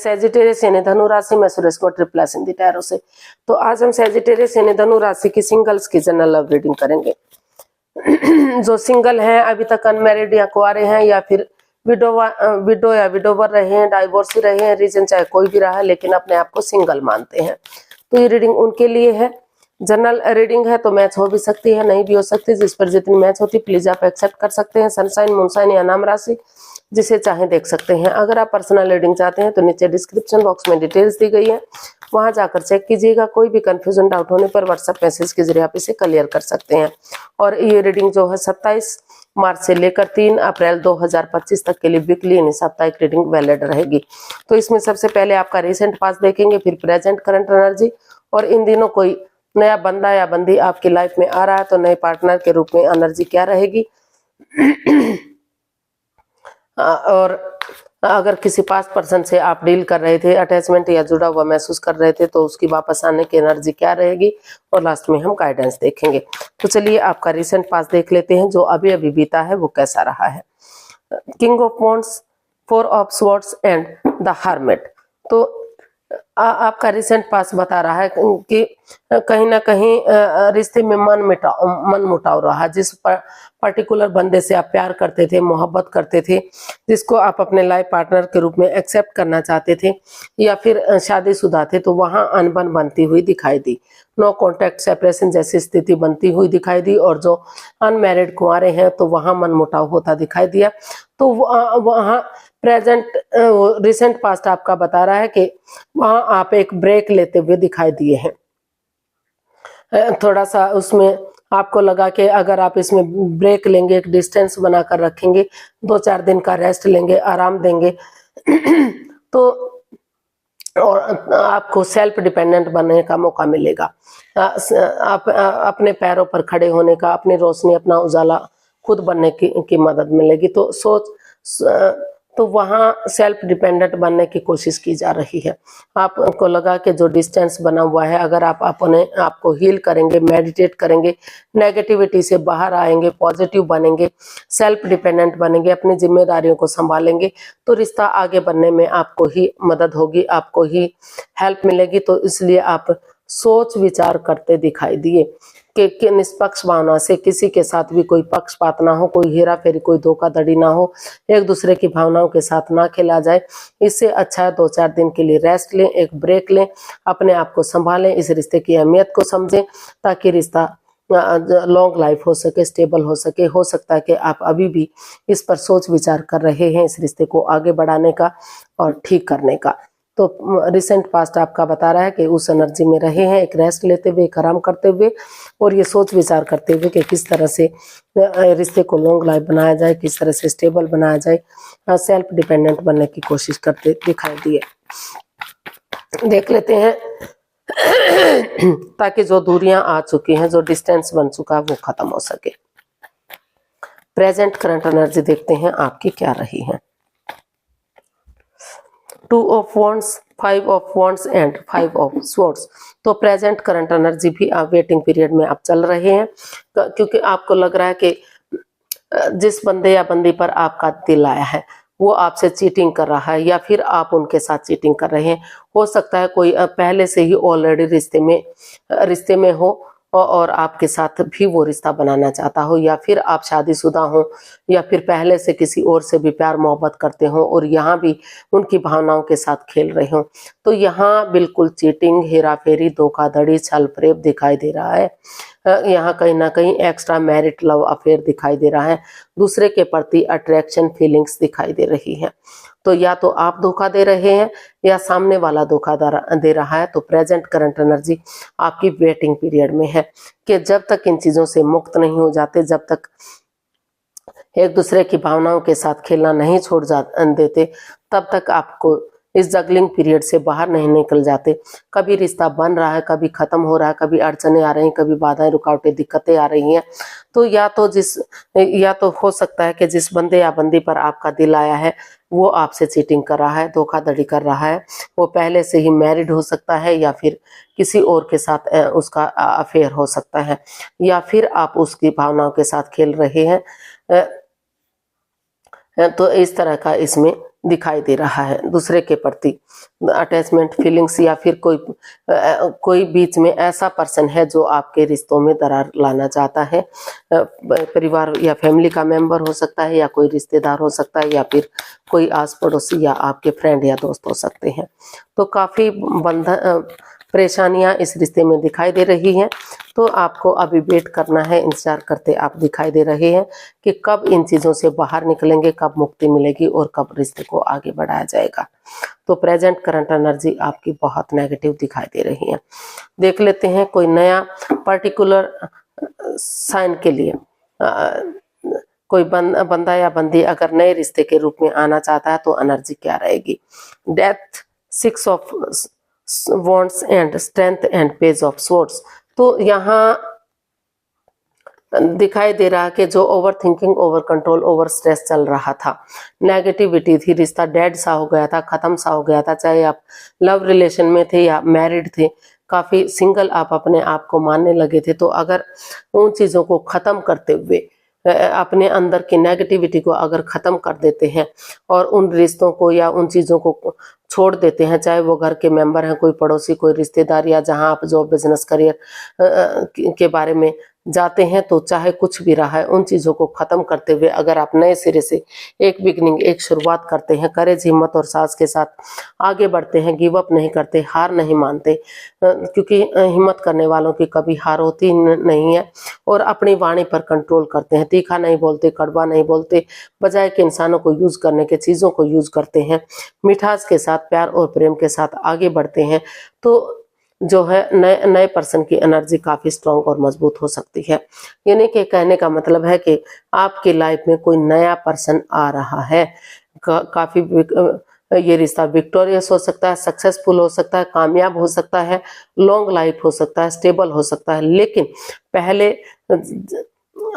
Sagittarius यानी धनु राशि में सूरज को ट्रिपल इन दी टैरो से। तो आज हम सेजिटेरियस यानी धनु राशि की सिंगल्स की जनरल लव रीडिंग करेंगे। जो सिंगल हैं, अभी तक अनमैरिड या कुंवारे हैं, या फिर विडो या विडोवर रहे हैं, डाइवोर्सी रहे हैं, रीजन चाहे कोई भी रहा है लेकिन अपने आप को सिंगल मानते हैं, तो ये रीडिंग उनके लिए है। जनरल रीडिंग है तो मैच हो भी सकती है, नहीं भी हो सकती। जिस पर जितनी मैच होती प्लीज आप एक्सेप्ट कर सकते हैं। सनसाइन, मूनसाइन या नाम राशि जिसे चाहे देख सकते हैं। अगर आप पर्सनल रीडिंग चाहते हैं तो नीचे डिस्क्रिप्शन बॉक्स में डिटेल्स दी गई है, वहां जाकर चेक कीजिएगा। कोई भी कंफ्यूजन, डाउट होने पर व्हाट्सएप मैसेज के जरिए आप इसे क्लियर कर सकते हैं। और ये रीडिंग जो है 27 मार्च से लेकर 3 अप्रैल 2025 तक के लिए वीकली यानी साप्ताहिक रीडिंग वैलिड रहेगी। तो इसमें सबसे पहले आपका रिसेंट पास्ट देखेंगे, फिर प्रेजेंट करंट एनर्जी, और इन दिनों कोई नया बंदा या बंदी आपकी लाइफ में आ रहा है तो नए पार्टनर के रूप में एनर्जी क्या रहेगी। और अगर किसी पास्ट पर्सन से आप डील कर रहे थे, अटैचमेंट या जुड़ा हुआ महसूस कर रहे थे, तो उसकी वापस आने की एनर्जी क्या रहेगी। और लास्ट में हम गाइडेंस देखेंगे। तो चलिए आपका रिसेंट पास्ट देख लेते हैं, जो अभी अभी बीता है वो कैसा रहा है। King of wands, 4 of swords and the hermit. तो आपका रिसेंट पास बता रहा है कि कहीं ना कहीं रिश्ते में मन मुटाव रहा। जिस पर्टिकुलर बंदे से आप प्यार करते थे, मोहब्बत करते थे, जिसको आप अपने लाइफ पार्टनर के रूप में एक्सेप्ट करना चाहते थे, या फिर शादीशुदा थे, तो वहां अनबन बनती हुई दिखाई दी। नो कॉन्टैक्ट, सेपरेशन जैसी स्थिति बनती हुई दिखाई दी। और जो अनमैरिड कुंवारे हैं तो वहां मन मुटाव होता दिखाई दिया। तो वहां प्रेजेंट रिसेंट पास्ट आपका बता रहा है कि वहां आप एक ब्रेक लेते हुए दिखाई दिए हैं। थोड़ा सा उसमें आपको लगा कि अगर आप इसमें ब्रेक लेंगे, एक डिस्टेंस बनाकर रखेंगे, 2-4 दिन का रेस्ट लेंगे, आराम देंगे, तो और आपको सेल्फ डिपेंडेंट बनने का मौका मिलेगा। आप अपने पैरों पर खड़े होने का, अपनी रोशनी, अपना उजाला खुद बनने की मदद मिलेगी। तो वहाँ सेल्फ डिपेंडेंट बनने की कोशिश की जा रही है। आपको लगा कि जो डिस्टेंस बना हुआ है, अगर आप अपने आपको हील करेंगे, मेडिटेट करेंगे, नेगेटिविटी से बाहर आएंगे, पॉजिटिव बनेंगे, सेल्फ डिपेंडेंट बनेंगे, अपनी जिम्मेदारियों को संभालेंगे, तो रिश्ता आगे बढ़ने में आपको ही मदद होगी, आपको ही हेल्प मिलेगी। तो इसलिए आप सोच विचार करते दिखाई दिए कि निष्पक्ष भावना से किसी के साथ भी कोई पक्षपात ना हो, कोई हेरा फेरी, कोई धोखाधड़ी ना हो, एक दूसरे की भावनाओं के साथ ना खेला जाए। इससे अच्छा है 2-4 दिन के लिए रेस्ट लें, एक ब्रेक लें, अपने आप को संभालें, इस रिश्ते की अहमियत को समझें, ताकि रिश्ता लॉन्ग लाइफ हो सके, स्टेबल हो सके। हो सकता है कि आप अभी भी इस पर सोच विचार कर रहे हैं, इस रिश्ते को आगे बढ़ाने का और ठीक करने का। तो रिसेंट पास्ट आपका बता रहा है कि उस एनर्जी में रहे हैं, एक रेस्ट लेते हुए, एक आराम करते हुए, और ये सोच विचार करते हुए कि किस तरह से रिश्ते को लॉन्ग लाइफ बनाया जाए, किस तरह से स्टेबल बनाया जाए, सेल्फ डिपेंडेंट बनने की कोशिश करते दिखाई दिए। देख लेते हैं ताकि जो दूरियां आ चुकी हैं, जो डिस्टेंस बन चुका है, वो खत्म हो सके। प्रेजेंट करंट एनर्जी देखते हैं आपकी क्या रही है। 2 of wands, 5 of wands and 5 of swords. तो प्रेजेंट करंट एनर्जी भी आप वेटिंग पीरियड में आप चल रहे हैं, क्योंकि आपको लग रहा है कि जिस बंदे या बंदी पर आपका दिल आया है वो आपसे चीटिंग कर रहा है, या फिर आप उनके साथ चीटिंग कर रहे हैं। हो सकता है कोई पहले से ही ऑलरेडी रिश्ते में हो और आपके साथ भी वो रिश्ता बनाना चाहता हो, या फिर आप शादीशुदा हो, या फिर पहले से किसी और से भी प्यार मोहब्बत करते हो और यहाँ भी उनकी भावनाओं के साथ खेल रहे हो। तो यहाँ बिल्कुल चीटिंग, हेरा फेरी, धोखाधड़ी, छल फरेब दिखाई दे रहा है। यहाँ कहीं ना कहीं एक्स्ट्रा मैरिट लव अफेयर दिखाई दे रहा है, दूसरे के प्रति अट्रैक्शन फीलिंग्स दिखाई दे रही है। तो या तो आप धोखा दे रहे हैं या सामने वाला धोखा दे रहा है। तो प्रेजेंट करंट एनर्जी आपकी वेटिंग पीरियड में है कि जब तक इन चीजों से मुक्त नहीं हो जाते, जब तक एक दूसरे की भावनाओं के साथ खेलना नहीं छोड़ देते, तब तक आपको इस जगलिंग पीरियड से बाहर नहीं निकल जाते। कभी रिश्ता बन रहा है, कभी खत्म हो रहा है, कभी अड़चने आ रही हैं, कभी बाधाएं, रुकावटें, दिक्कतें आ रही हैं। तो या तो हो सकता है कि जिस बंदे या बंदी पर आपका दिल आया है वो आपसे चीटिंग कर रहा है, धोखाधड़ी कर रहा है। वो पहले से ही मैरिड हो सकता है, या फिर किसी और के साथ उसका अफेयर हो सकता है, या फिर आप उसकी भावनाओं के साथ खेल रहे हैं। तो इस तरह का इसमें दिखाई दे रहा है। दूसरे के प्रति अटैचमेंट फीलिंग्स या फिर कोई बीच में ऐसा पर्सन है जो आपके रिश्तों में दरार लाना चाहता है। परिवार या फैमिली का मेंबर हो सकता है, या कोई रिश्तेदार हो सकता है, या फिर कोई आस पड़ोसी या आपके फ्रेंड या दोस्त हो सकते हैं। तो काफ़ी परेशानियां इस रिश्ते में दिखाई दे रही हैं। तो आपको अभी वेट करना है, इंतजार करते आप दिखाई दे रहे हैं कि कब इन चीज़ों से बाहर निकलेंगे, कब मुक्ति मिलेगी और कब रिश्ते को आगे बढ़ाया जाएगा। तो प्रेजेंट करंट एनर्जी आपकी बहुत नेगेटिव दिखाई दे रही है। देख लेते हैं कोई नया पर्टिकुलर साइन के लिए कोई बंदा या बंदी अगर नए रिश्ते के रूप में आना चाहता है तो एनर्जी क्या रहेगी। Death, 6 of wands and strength and page of swords. तो यहाँ दिखाई दे रहा कि जो over thinking, over control, over stress चल रहा था, नेगेटिविटी थी, रिश्ता डेड सा हो गया था, खत्म सा हो गया था, चाहे आप लव रिलेशन में थे या मैरिड थे, काफी सिंगल आप अपने आप को मानने लगे थे। तो अगर उन चीजों को खत्म करते हुए अपने अंदर की नेगेटिविटी को अगर खत्म कर देते हैं और उन रिश्तों को या उन चीजों को छोड़ देते हैं, चाहे वो घर के मेंबर हैं, कोई पड़ोसी, कोई रिश्तेदार, या जहां आप जॉब, बिजनेस, करियर के बारे में जाते हैं, तो चाहे कुछ भी रहा है, उन चीजों को खत्म करते हुए अगर आप नए सिरे से एक बिगनिंग, एक शुरुआत करते हैं, करेज, हिम्मत और साहस के साथ आगे बढ़ते हैं, गिव अप नहीं करते, हार नहीं मानते, क्योंकि हिम्मत करने वालों की कभी हार होती नहीं है, और अपनी वाणी पर कंट्रोल करते हैं, तीखा नहीं बोलते, कड़वा नहीं बोलते, बजाय के इंसानों को यूज करने के चीजों को यूज करते हैं, मिठास के साथ, प्यार और प्रेम के साथ आगे बढ़ते हैं। तो जो है नए पर्सन की एनर्जी काफी स्ट्रांग और मजबूत हो सकती है। यानी कि कहने का मतलब है कि आपकी लाइफ में कोई नया पर्सन आ रहा है। काफी ये रिश्ता विक्टोरियस हो सकता है, सक्सेसफुल हो सकता है, कामयाब हो सकता है, लॉन्ग लाइफ हो सकता है, स्टेबल हो सकता है, लेकिन पहले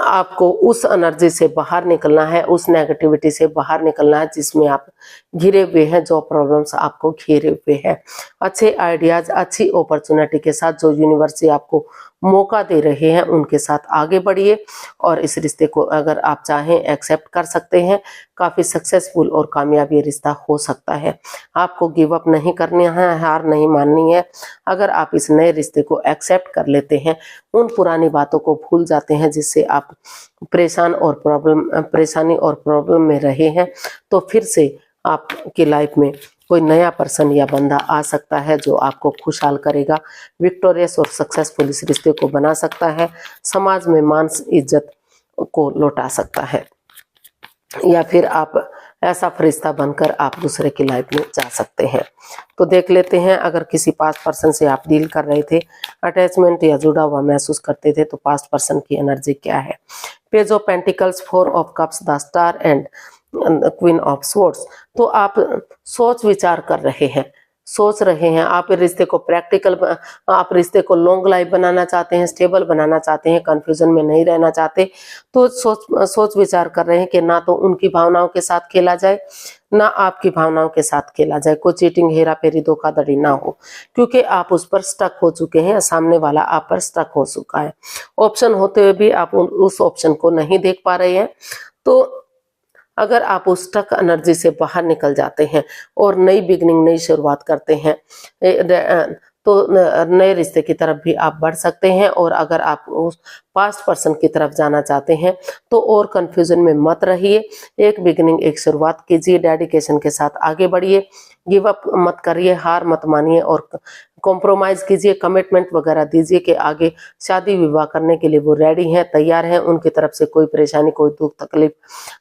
आपको उस एनर्जी से बाहर निकलना है, उस नेगेटिविटी से बाहर निकलना है जिसमें आप घिरे हुए हैं, जो प्रॉब्लम्स आपको घेरे हुए हैं। अच्छे आइडियाज, अच्छी अपॉर्चुनिटी के साथ जो यूनिवर्स से आपको मौका दे रहे हैं, उनके साथ आगे बढ़िए और इस रिश्ते को अगर आप चाहें एक्सेप्ट कर सकते हैं। काफ़ी सक्सेसफुल और कामयाब ये रिश्ता हो सकता है। आपको गिव अप नहीं करना है, हार नहीं माननी है। अगर आप इस नए रिश्ते को एक्सेप्ट कर लेते हैं, उन पुरानी बातों को भूल जाते हैं जिससे आप परेशानी और प्रॉब्लम में रहे हैं, तो फिर से आपकी लाइफ में कोई नया पर्सन या बंदा आ सकता है जो आपको खुशहाल करेगा, विक्टोरियस और सक्सेसफुल इस रिश्ते को बना सकता है, समाज में मान इज्जत को लौटा सकता है, या फिर आप ऐसा फरिश्ता बनकर आप दूसरे की लाइफ में जा सकते हैं। तो देख लेते हैं, अगर किसी पास्ट पर्सन से आप डील कर रहे थे, अटैचमेंट या जुड़ा हुआ महसूस करते थे, तो पास्ट पर्सन की एनर्जी क्या है। Page of pentacles, 4 of cups, the star and queen of swords. तो आप सोच विचार कर रहे हैं, सोच रहे हैं, आप रिश्ते को प्रैक्टिकल, आप रिश्ते को लॉन्ग लाइफ बनाना चाहते हैं, स्टेबल बनाना चाहते हैं, कंफ्यूजन में नहीं रहना चाहते। तो सोच विचार कर रहे हैं कि ना तो उनकी भावनाओं के साथ खेला जाए, ना आपकी भावनाओं के साथ खेला जाए, कोई चीटिंग, हेरा फेरी, धोखाधड़ी ना हो, क्योंकि आप उस पर स्टक हो चुके हैं, सामने वाला आप पर स्टक हो चुका है। ऑप्शन होते हुए भी आप उस ऑप्शन को नहीं देख पा रहे हैं। तो अगर आप उस स्टक एनर्जी से बाहर निकल जाते हैं और नई बिगनिंग, नई शुरुआत करते हैं, तो नए रिश्ते की तरफ भी आप बढ़ सकते हैं। और अगर आप उस पास्ट पर्सन की तरफ जाना चाहते हैं तो और कंफ्यूजन में मत रहिए, एक बिगनिंग, एक शुरुआत कीजिए, डेडिकेशन के साथ आगे बढ़िए, गिव अप मत करिए, हार मत मानिए और कॉम्प्रोमाइज कीजिए, कमिटमेंट वगैरह दीजिए कि आगे शादी विवाह करने के लिए वो रेडी हैं, तैयार हैं, उनकी तरफ से कोई परेशानी, कोई दुख तकलीफ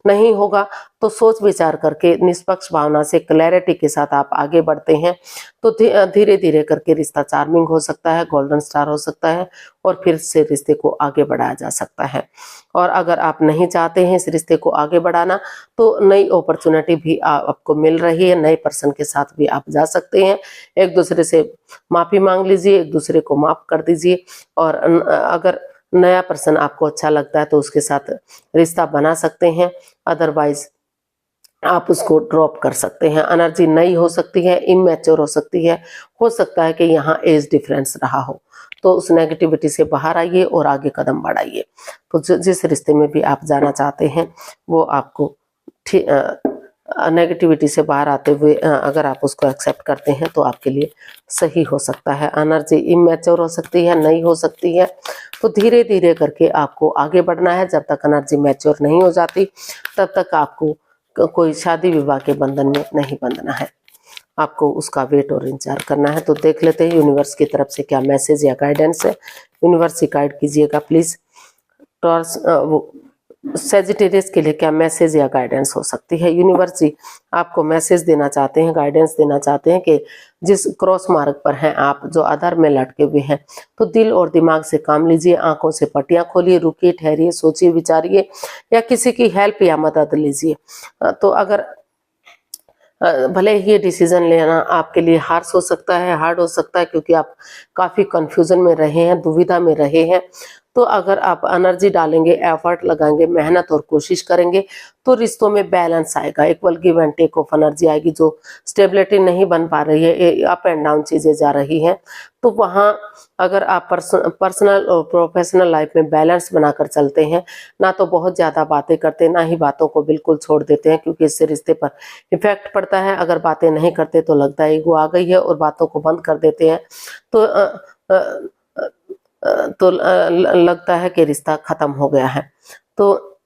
नहीं होगा। तो सोच विचार करके निष्पक्ष भावना से, क्लैरिटी के साथ आप आगे बढ़ते हैं तो धीरे धीरे करके रिश्ता चार्मिंग हो सकता है, गोल्डन स्टार हो सकता है और फिर से रिश्ते को आगे बढ़ाया जा सकता है। और अगर आप नहीं चाहते हैं इस रिश्ते को आगे बढ़ाना, तो नई अपॉर्चुनिटी भी आपको मिल रही है, नए पर्सन के साथ भी आप जा सकते हैं। एक दूसरे से माफी मांग लीजिए, एक दूसरे को माफ कर दीजिए, और अगर नया पर्सन आपको अच्छा लगता है तो उसके साथ रिश्ता बना सकते हैं, अदरवाइज आप उसको ड्रॉप कर सकते हैं। एनर्जी नई हो सकती है, इमैच्योर हो सकती है, हो सकता है कि यहाँ एज डिफरेंस रहा हो, तो उस नेगेटिविटी से बाहर आइए और आगे कदम बढ़ाइए। तो जिस रिश्ते में भी आप जाना चाहते हैं वो आपको नेगेटिविटी से बाहर आते हुए अगर आप उसको एक्सेप्ट करते हैं तो आपके लिए सही हो सकता है। एनर्जी इमेच्योर हो सकती है, नई हो सकती है, तो धीरे धीरे करके आपको आगे बढ़ना है। जब तक एनर्जी मैच्योर नहीं हो जाती तब तक आपको कोई शादी विवाह के बंधन में नहीं बंधना है, आपको उसका वेट और इंतजार करना है। तो देख लेते हैं यूनिवर्स की तरफ से क्या मैसेज या गाइडेंस है। यूनिवर्स से गाइड कीजिएगा प्लीज। टॉर्स सेजिटेरियस के लिए क्या मैसेज या गाइडेंस हो सकती है। यूनिवर्स जी आपको मैसेज देना चाहते हैं, गाइडेंस देना चाहते हैं कि जिस क्रॉस मार्ग पर हैं आप, जो आधार में लटके हुए हैं, तो दिल और दिमाग से काम लीजिए, आंखों से पट्टियां खोलिए, रुकिए, ठहरिए, सोचिए, विचारिए या किसी की हेल्प या मदद लीजिए। तो अगर भले ही ये डिसीजन लेना आपके लिए हार्श हो सकता है, हार्ड हो सकता है, क्योंकि आप काफ़ी कंफ्यूजन में रहे हैं, दुविधा में रहे हैं, तो अगर आप एनर्जी डालेंगे, एफर्ट लगाएंगे, मेहनत और कोशिश करेंगे तो रिश्तों में बैलेंस आएगा, equal give and take of energy आएगी। जो स्टेबिलिटी नहीं बन पा रही है, अप एंड डाउन चीज़ें जा रही हैं, तो वहाँ अगर आप पर्सनल और प्रोफेशनल लाइफ में बैलेंस बनाकर चलते हैं, ना तो बहुत ज़्यादा बातें करते, ना ही बातों को बिल्कुल छोड़ देते हैं, क्योंकि इससे रिश्ते पर इफेक्ट पड़ता है। अगर बातें नहीं करते तो लगता है ईगो आ गई है, और बातों को बंद कर देते हैं तो लगता है कि रिश्ता खत्म हो गया है। तो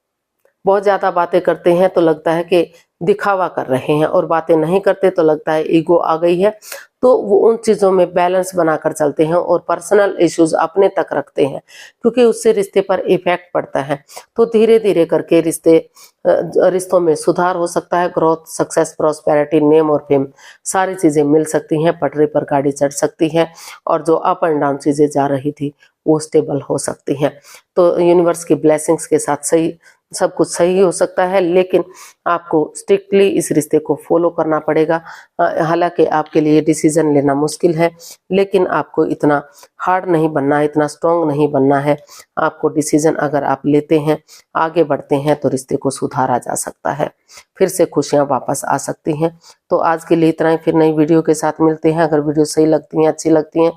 बहुत ज़्यादा बातें करते हैं तो लगता है कि दिखावा कर रहे हैं, और बातें नहीं करते तो लगता है ईगो आ गई है। तो वो उन चीज़ों में बैलेंस बनाकर चलते हैं और पर्सनल इश्यूज अपने तक रखते हैं, क्योंकि उससे रिश्ते पर इफेक्ट पड़ता है। तो धीरे धीरे करके रिश्तों में सुधार हो सकता है। ग्रोथ, सक्सेस, प्रॉस्पेरिटी, नेम और फेम सारी चीज़ें मिल सकती हैं, पटरी पर गाड़ी चढ़ सकती है, और जो अप एंड डाउन चीज़ें जा रही थी वो स्टेबल हो सकती हैं। तो यूनिवर्स की ब्लेसिंग्स के साथ सही सब कुछ सही हो सकता है, लेकिन आपको स्ट्रिक्टली इस रिश्ते को फॉलो करना पड़ेगा। हालांकि आपके लिए डिसीजन लेना मुश्किल है, लेकिन आपको इतना हार्ड नहीं बनना है, इतना स्ट्रांग नहीं बनना है। आपको डिसीजन अगर आप लेते हैं, आगे बढ़ते हैं, तो रिश्ते को सुधारा जा सकता है, फिर से खुशियां वापस आ सकती हैं। तो आज के लिए इतना ही, फिर नई वीडियो के साथ मिलते हैं। अगर वीडियो सही लगती हैं, अच्छी लगती हैं,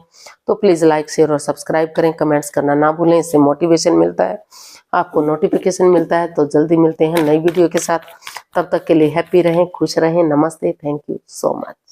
तो प्लीज़ लाइक, शेयर और सब्सक्राइब करें। कमेंट्स करना ना भूलें, इससे मोटिवेशन मिलता है, आपको नोटिफिकेशन मिलता है। तो जल्दी मिलते हैं नई वीडियो के साथ, तब तक के लिए हैप्पी रहें, खुश रहें। नमस्ते, थैंक यू सो मच।